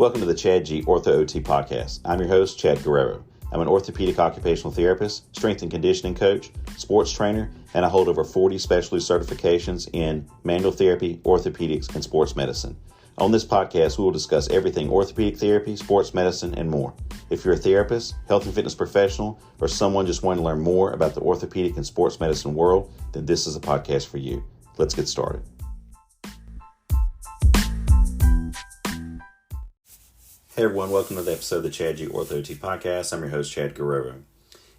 Welcome to the Chad G. Ortho OT Podcast. I'm your host, Chad Guerrero. I'm an orthopedic occupational therapist, strength and conditioning coach, sports trainer, and I hold over 40 specialty certifications in manual therapy, orthopedics, and sports medicine. On this podcast, we will discuss everything orthopedic therapy, sports medicine, and more. If you're a therapist, health and fitness professional, or someone just wanting to learn more about the orthopedic and sports medicine world, then this is a podcast for you. Let's get started. Hey everyone, welcome to the episode of the Chad G. Ortho OT Podcast. I'm your host, Chad Guerrero.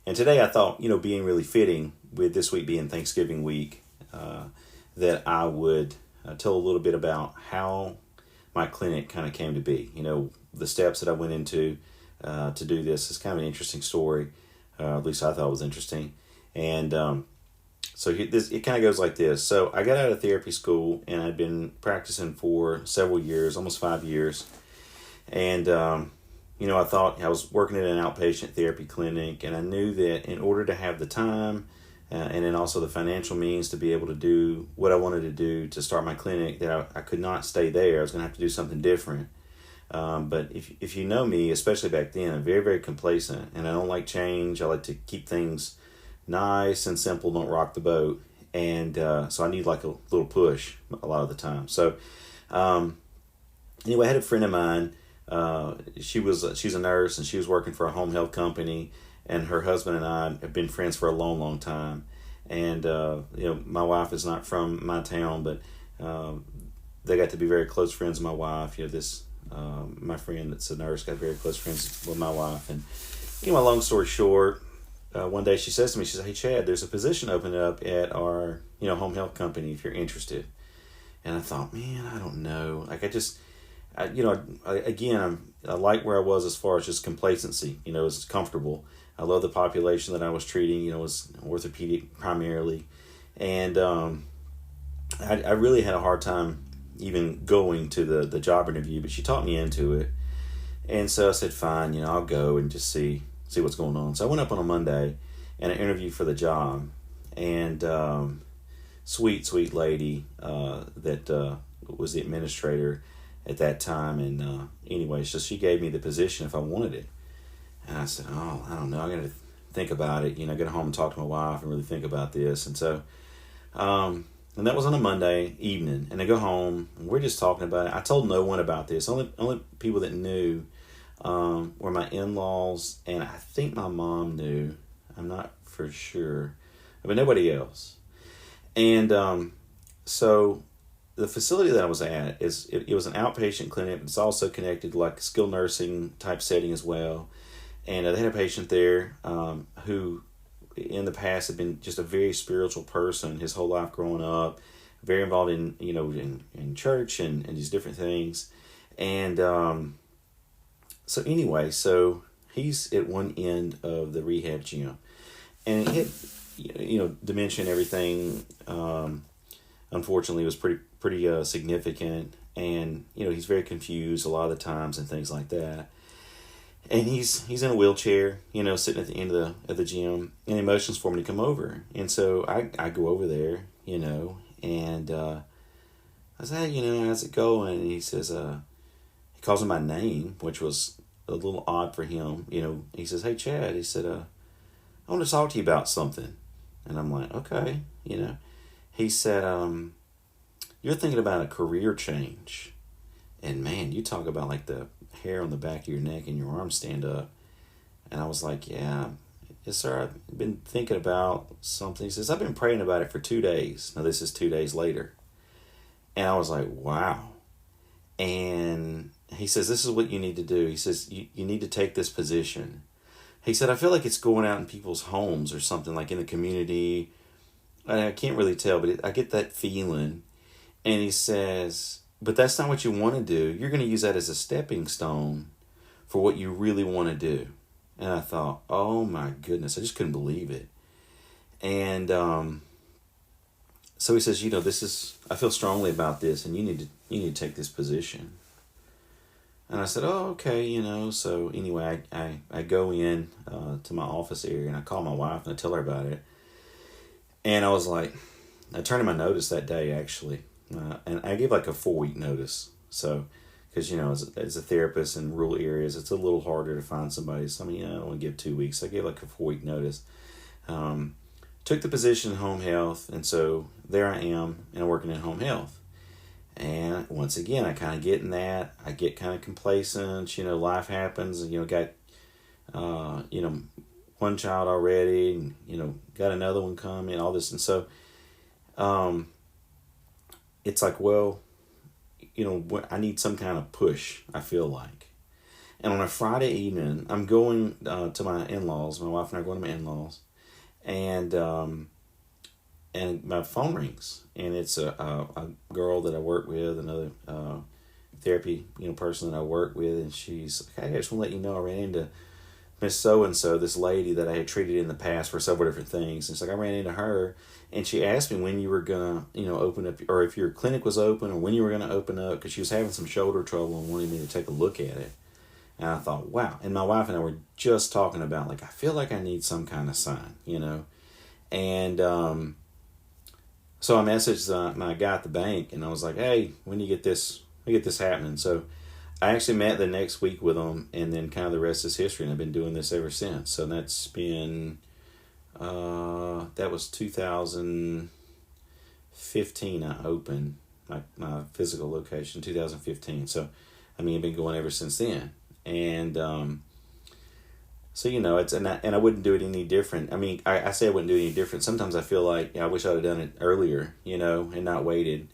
And today I thought, being really fitting with this week being Thanksgiving week, that I would tell a little bit about how my clinic kind of came to be. The steps that I went into to do this is kind of an interesting story. At least I thought it was interesting. And so it kind of goes like this. So I got out of therapy school and I'd been practicing for several years, almost 5 years. And, I thought I was working at an outpatient therapy clinic, and I knew that in order to have the time and then also the financial means to be able to do what I wanted to do to start my clinic, that I could not stay there. I was going to have to do something different. But if you know me, especially back then, I'm very, very complacent, and I don't like change. I like to keep things nice and simple, don't rock the boat. And so I need like a little push a lot of the time. So anyway, I had a friend of mine. She's a nurse and she was working for a home health company, and her husband and I have been friends for a long, long time. And, my wife is not from my town, but, they got to be very close friends with my wife. My friend that's a nurse got very close friends with my wife. And, long story short, one day she says to me, she says, "Hey Chad, there's a position opening up at our, home health company if you're interested." And I thought, man, I don't know. Like I like where I was as far as just complacency. It's comfortable. I love the population that I was treating. It was orthopedic primarily. And I really had a hard time even going to the job interview, but she talked me into it. And so I said, fine, I'll go and just see what's going on. So I went up on a Monday and I interviewed for the job. And sweet lady that was the administrator at that time, and anyway, so she gave me the position if I wanted it. And I said, I don't know, I got to think about it, get home and talk to my wife and really think about this. And so, and that was on a Monday evening, and I go home, and we're just talking about it. I told no one about this. Only people that knew were my in-laws, and I think my mom knew. I'm not for sure, but nobody else. And so the facility that I was at it was an outpatient clinic, but it's also connected to like a skilled nursing type setting as well. And they had a patient there who in the past had been just a very spiritual person his whole life growing up, very involved in, in church and these different things. And so he's at one end of the rehab gym, and he had, dementia and everything, unfortunately was pretty significant, and he's very confused a lot of the times and things like that. And he's in a wheelchair, sitting at the end of the gym, and emotions for me to come over. And so I go over there, and I say, "Hey, how's it going?" And he says, he calls me by name, which was a little odd for him. He says, "Hey Chad," he said, "I want to talk to you about something." And I'm like, "Okay," He said, "You're thinking about a career change." And man, you talk about like the hair on the back of your neck and your arms stand up. And I was like, "Yeah, yes sir, I've been thinking about something." He says, "I've been praying about it for 2 days. Now this is 2 days later." And I was like, wow. And he says, "This is what you need to do." He says, you need to take this position. He said, "I feel like it's going out in people's homes or something, like in the community. I can't really tell, but I get that feeling." And he says, "But that's not what you want to do. You're going to use that as a stepping stone for what you really want to do." And I thought, oh my goodness, I just couldn't believe it. And so he says, I feel strongly about this, and you need to take this position. And I said, "Oh, okay, So anyway, I go in to my office area, and I call my wife and I tell her about it. And I was like, I turned in my notice that day actually. And I gave like a 4-week notice. So because, as a therapist in rural areas, it's a little harder to find somebody. So, I don't want to give 2 weeks. I gave like a 4-week notice. Took the position in home health, and so there I am, and I'm working in home health. And once again, I kind of get in that. I get kind of complacent. Life happens, and, got, one child already, and, got another one coming, all this. And so, it's like, well, I need some kind of push, I feel like. And on a Friday evening, I'm going to my in-laws. My wife and I are going to my in-laws. And my phone rings. And it's a girl that I work with, another therapy person that I work with. And she's like, hey, I just want to let you know I ran into Miss So-and-so, this lady that I had treated in the past for several different things. And it's like I ran into her. And she asked me when you were going to, open up, or if your clinic was open, or when you were going to open up, because she was having some shoulder trouble and wanted me to take a look at it. And I thought, wow. And my wife and I were just talking about, I feel like I need some kind of sign, And so I messaged my guy at the bank, and I was like, hey, when do you get this happening? So I actually met the next week with them, and then kind of the rest is history, and I've been doing this ever since. So that's been... that was 2015 I opened my physical location, 2015. So, I've been going ever since then. And, so, it's, and I wouldn't do it any different. I say I wouldn't do it any different. Sometimes I feel like, I wish I'd have done it earlier, and not waited.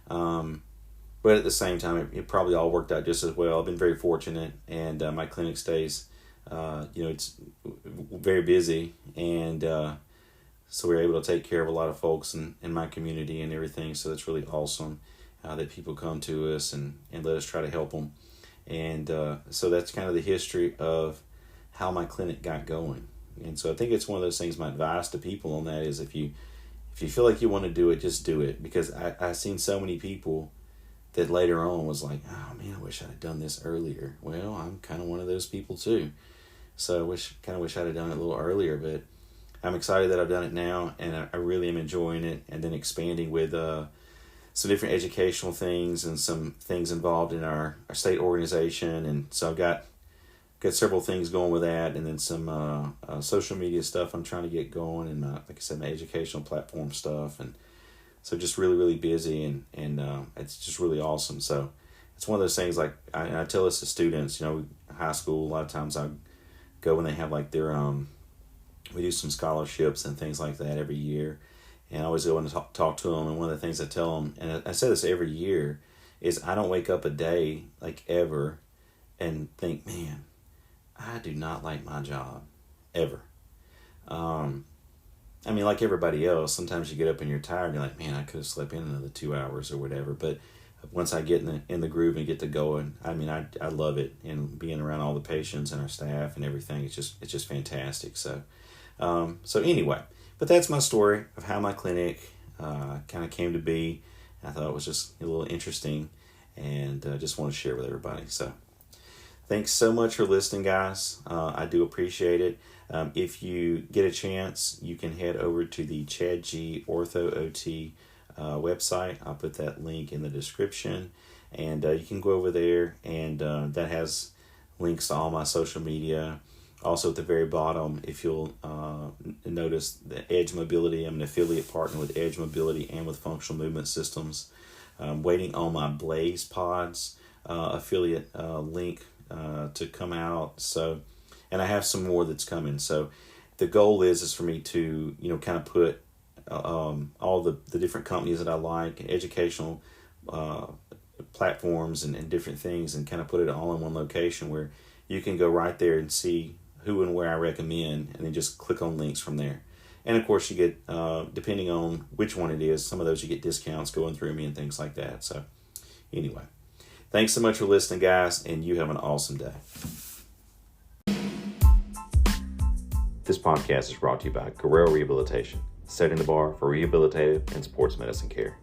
But at the same time, it probably all worked out just as well. I've been very fortunate, and my clinic stays, it's very busy, and so we're able to take care of a lot of folks in my community and everything. So that's really awesome that people come to us and let us try to help them. And so that's kind of the history of how my clinic got going. And so I think it's one of those things, my advice to people on that is if you feel like you want to do it, just do it. Because I've seen so many people that later on was like, oh man, I wish I'd have done this earlier. Well, I'm kind of one of those people too. So I wish I'd have done it a little earlier, but I'm excited that I've done it now, and I really am enjoying it, and then expanding with some different educational things and some things involved in our state organization. And so I've got several things going with that, and then some social media stuff I'm trying to get going, and like I said, my educational platform stuff. And so just really, really busy, and it's just really awesome. So it's one of those things, like I tell this to students, high school, a lot of times I go when they have like their we do some scholarships and things like that every year, and I always go and talk to them. And one of the things I tell them, and I say this every year, is I don't wake up a day like ever and think, man, I do not like my job ever. Like everybody else, sometimes you get up and you're tired and you're like, man, I could have slept in another 2 hours or whatever. But once I get in the groove and get to going, I love it, and being around all the patients and our staff and everything, it's just fantastic. So anyway, but that's my story of how my clinic kind of came to be. I thought it was just a little interesting, and just want to share with everybody. So thanks so much for listening, guys. I do appreciate it. If you get a chance, you can head over to the Chad G Ortho OT website. I'll put that link in the description, and you can go over there, and that has links to all my social media. Also at the very bottom, if you'll notice, the Edge Mobility, I'm an affiliate partner with Edge Mobility and with Functional Movement Systems. I'm waiting on my Blaze Pods affiliate link to come out. So, and I have some more that's coming. So the goal is for me to, kind of put all the different companies that I like, educational platforms and different things, and kind of put it all in one location where you can go right there and see who and where I recommend, and then just click on links from there. And of course you get, depending on which one it is, some of those you get discounts going through me and things like that. So anyway, thanks so much for listening, guys, and you have an awesome day. This podcast is brought to you by Guerrero Rehabilitation, setting the bar for rehabilitative and sports medicine care.